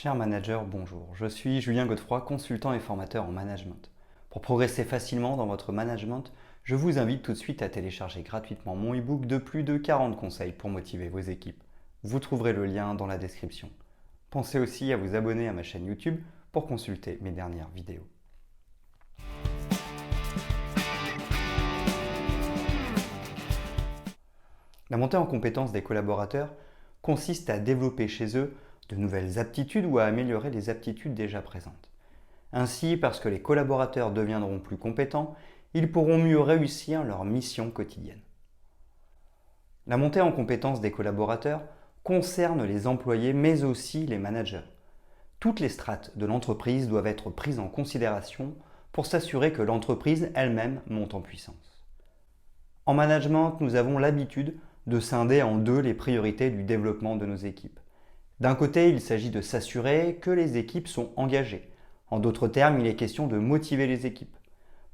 Cher manager, bonjour. Je suis Julien Godefroy, consultant et formateur en management. Pour progresser facilement dans votre management, je vous invite tout de suite à télécharger gratuitement mon e-book de plus de 40 conseils pour motiver vos équipes. Vous trouverez le lien dans la description. Pensez aussi à vous abonner à ma chaîne YouTube pour consulter mes dernières vidéos. La montée en compétence des collaborateurs consiste à développer chez eux de nouvelles aptitudes ou à améliorer les aptitudes déjà présentes. Ainsi, parce que les collaborateurs deviendront plus compétents, ils pourront mieux réussir leur mission quotidienne. La montée en compétence des collaborateurs concerne les employés mais aussi les managers. Toutes les strates de l'entreprise doivent être prises en considération pour s'assurer que l'entreprise elle-même monte en puissance. En management, nous avons l'habitude de scinder en deux les priorités du développement de nos équipes. D'un côté, il s'agit de s'assurer que les équipes sont engagées. En d'autres termes, il est question de motiver les équipes.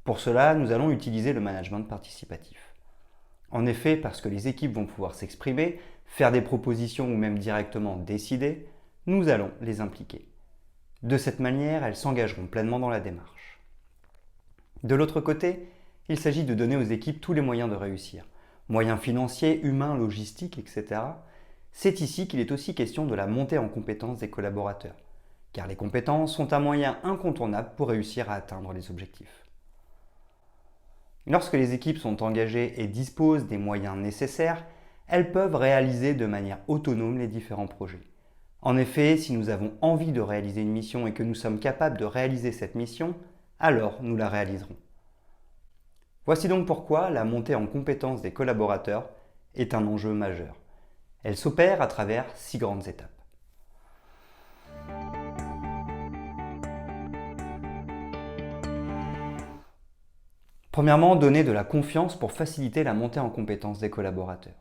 Pour cela, nous allons utiliser le management participatif. En effet, parce que les équipes vont pouvoir s'exprimer, faire des propositions ou même directement décider, nous allons les impliquer. De cette manière, elles s'engageront pleinement dans la démarche. De l'autre côté, il s'agit de donner aux équipes tous les moyens de réussir. Moyens financiers, humains, logistiques, etc. C'est ici qu'il est aussi question de la montée en compétence des collaborateurs, car les compétences sont un moyen incontournable pour réussir à atteindre les objectifs. Lorsque les équipes sont engagées et disposent des moyens nécessaires, elles peuvent réaliser de manière autonome les différents projets. En effet, si nous avons envie de réaliser une mission et que nous sommes capables de réaliser cette mission, alors nous la réaliserons. Voici donc pourquoi la montée en compétence des collaborateurs est un enjeu majeur. Elle s'opère à travers 6 grandes étapes. Premièrement, donner de la confiance pour faciliter la montée en compétence des collaborateurs.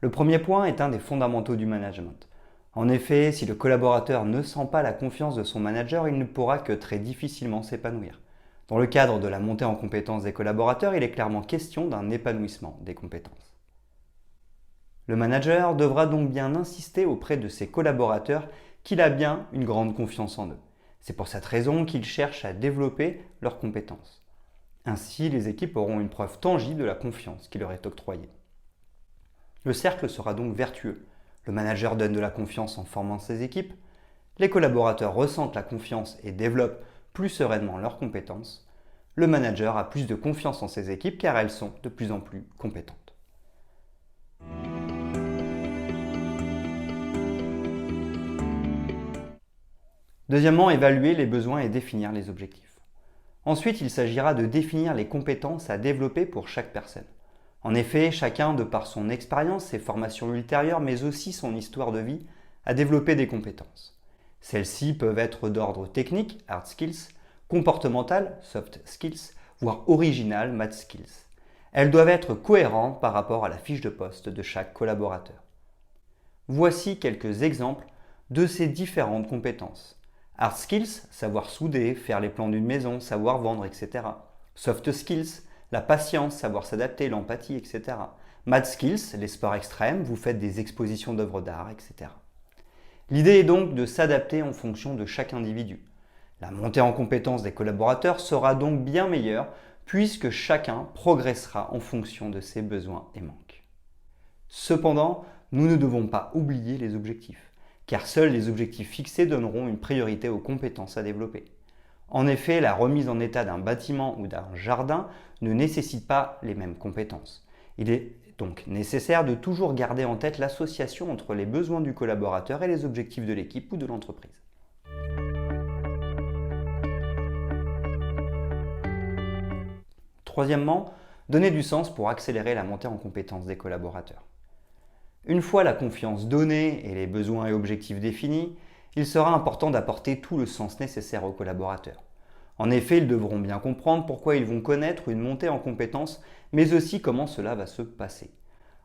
Le premier point est un des fondamentaux du management. En effet, si le collaborateur ne sent pas la confiance de son manager, il ne pourra que très difficilement s'épanouir. Dans le cadre de la montée en compétence des collaborateurs, il est clairement question d'un épanouissement des compétences. Le manager devra donc bien insister auprès de ses collaborateurs qu'il a bien une grande confiance en eux. C'est pour cette raison qu'il cherche à développer leurs compétences. Ainsi, les équipes auront une preuve tangible de la confiance qui leur est octroyée. Le cercle sera donc vertueux. Le manager donne de la confiance en formant ses équipes, les collaborateurs ressentent la confiance et développent plus sereinement leurs compétences, le manager a plus de confiance en ses équipes car elles sont de plus en plus compétentes. Deuxièmement, évaluer les besoins et définir les objectifs. Ensuite, il s'agira de définir les compétences à développer pour chaque personne. En effet, chacun, de par son expérience, ses formations ultérieures, mais aussi son histoire de vie, a développé des compétences. Celles-ci peuvent être d'ordre technique, hard skills, comportemental, soft skills, voire original, math skills. Elles doivent être cohérentes par rapport à la fiche de poste de chaque collaborateur. Voici quelques exemples de ces différentes compétences. Hard skills, savoir souder, faire les plans d'une maison, savoir vendre, etc. Soft skills, la patience, savoir s'adapter, l'empathie, etc. Math skills, les sports extrêmes, vous faites des expositions d'œuvres d'art, etc. L'idée est donc de s'adapter en fonction de chaque individu. La montée en compétence des collaborateurs sera donc bien meilleure puisque chacun progressera en fonction de ses besoins et manques. Cependant, nous ne devons pas oublier les objectifs, car seuls les objectifs fixés donneront une priorité aux compétences à développer. En effet, la remise en état d'un bâtiment ou d'un jardin ne nécessite pas les mêmes compétences. Il est donc nécessaire de toujours garder en tête l'association entre les besoins du collaborateur et les objectifs de l'équipe ou de l'entreprise. Troisièmement, donner du sens pour accélérer la montée en compétence des collaborateurs. Une fois la confiance donnée et les besoins et objectifs définis, il sera important d'apporter tout le sens nécessaire aux collaborateurs. En effet, ils devront bien comprendre pourquoi ils vont connaître une montée en compétences, mais aussi comment cela va se passer.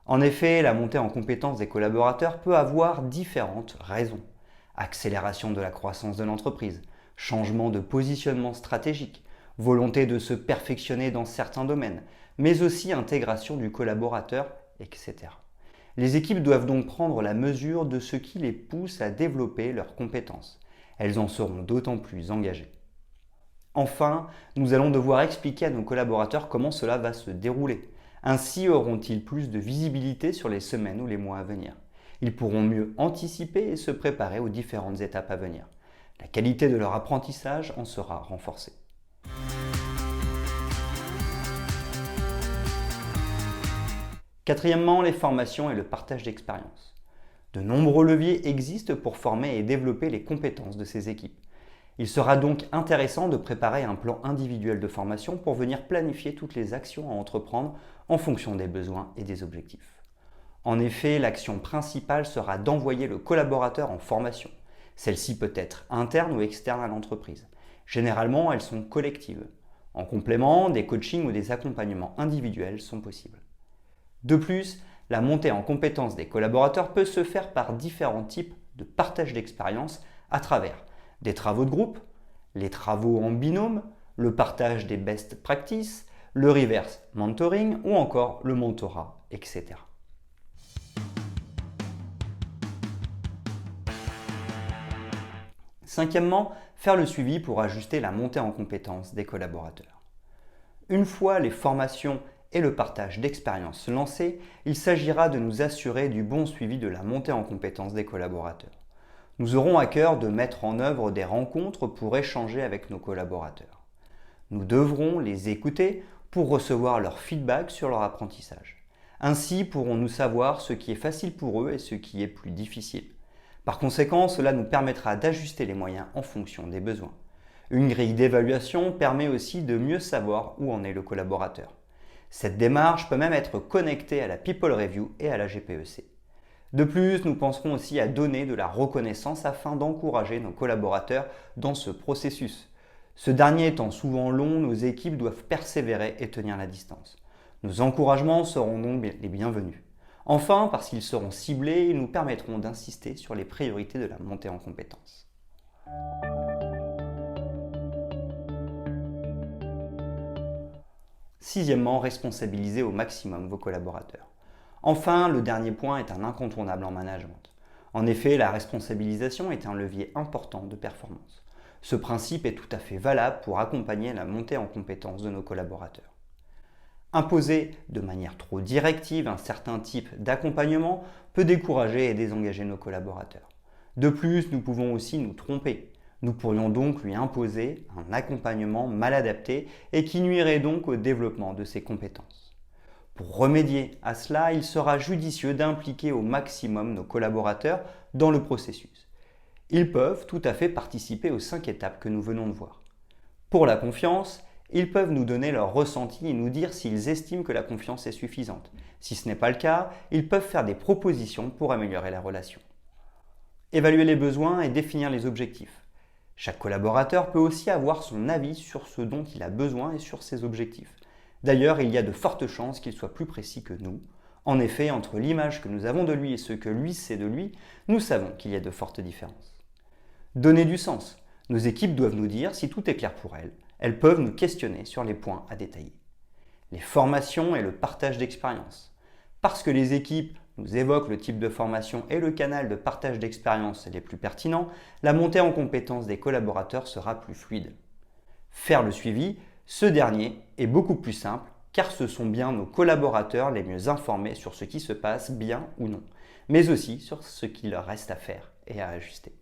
En effet, la montée en compétences des collaborateurs peut avoir différentes raisons. Accélération de la croissance de l'entreprise, changement de positionnement stratégique, volonté de se perfectionner dans certains domaines, mais aussi intégration du collaborateur, etc. Les équipes doivent donc prendre la mesure de ce qui les pousse à développer leurs compétences. Elles en seront d'autant plus engagées. Enfin, nous allons devoir expliquer à nos collaborateurs comment cela va se dérouler. Ainsi auront-ils plus de visibilité sur les semaines ou les mois à venir. Ils pourront mieux anticiper et se préparer aux différentes étapes à venir. La qualité de leur apprentissage en sera renforcée. Quatrièmement, les formations et le partage d'expériences. De nombreux leviers existent pour former et développer les compétences de ces équipes. Il sera donc intéressant de préparer un plan individuel de formation pour venir planifier toutes les actions à entreprendre en fonction des besoins et des objectifs. En effet, l'action principale sera d'envoyer le collaborateur en formation. Celle-ci peut être interne ou externe à l'entreprise. Généralement, elles sont collectives. En complément, des coachings ou des accompagnements individuels sont possibles. De plus, la montée en compétences des collaborateurs peut se faire par différents types de partage d'expérience à travers des travaux de groupe, les travaux en binôme, le partage des best practices, le reverse mentoring ou encore le mentorat, etc. Cinquièmement, faire le suivi pour ajuster la montée en compétences des collaborateurs. Une fois les formations et le partage d'expériences lancés, il s'agira de nous assurer du bon suivi de la montée en compétences des collaborateurs. Nous aurons à cœur de mettre en œuvre des rencontres pour échanger avec nos collaborateurs. Nous devrons les écouter pour recevoir leur feedback sur leur apprentissage. Ainsi pourrons-nous savoir ce qui est facile pour eux et ce qui est plus difficile. Par conséquent, cela nous permettra d'ajuster les moyens en fonction des besoins. Une grille d'évaluation permet aussi de mieux savoir où en est le collaborateur. Cette démarche peut même être connectée à la People Review et à la GPEC. De plus, nous penserons aussi à donner de la reconnaissance afin d'encourager nos collaborateurs dans ce processus. Ce dernier étant souvent long, nos équipes doivent persévérer et tenir la distance. Nos encouragements seront donc les bienvenus. Enfin, parce qu'ils seront ciblés, ils nous permettront d'insister sur les priorités de la montée en compétences. Sixièmement, responsabiliser au maximum vos collaborateurs. Enfin, le dernier point est un incontournable en management. En effet, la responsabilisation est un levier important de performance. Ce principe est tout à fait valable pour accompagner la montée en compétences de nos collaborateurs. Imposer de manière trop directive un certain type d'accompagnement peut décourager et désengager nos collaborateurs. De plus, nous pouvons aussi nous tromper. Nous pourrions donc lui imposer un accompagnement mal adapté et qui nuirait donc au développement de ses compétences. Pour remédier à cela, il sera judicieux d'impliquer au maximum nos collaborateurs dans le processus. Ils peuvent tout à fait participer aux 5 étapes que nous venons de voir. Pour la confiance, ils peuvent nous donner leur ressenti et nous dire s'ils estiment que la confiance est suffisante. Si ce n'est pas le cas, ils peuvent faire des propositions pour améliorer la relation. Évaluer les besoins et définir les objectifs. Chaque collaborateur peut aussi avoir son avis sur ce dont il a besoin et sur ses objectifs. D'ailleurs, il y a de fortes chances qu'il soit plus précis que nous. En effet, entre l'image que nous avons de lui et ce que lui sait de lui, nous savons qu'il y a de fortes différences. Donner du sens. Nos équipes doivent nous dire si tout est clair pour elles. Elles peuvent nous questionner sur les points à détailler. Les formations et le partage d'expérience. Parce que les équipes nous évoquent le type de formation et le canal de partage d'expérience les plus pertinents, la montée en compétences des collaborateurs sera plus fluide. Faire le suivi, ce dernier est beaucoup plus simple car ce sont bien nos collaborateurs les mieux informés sur ce qui se passe bien ou non, mais aussi sur ce qu'il leur reste à faire et à ajuster.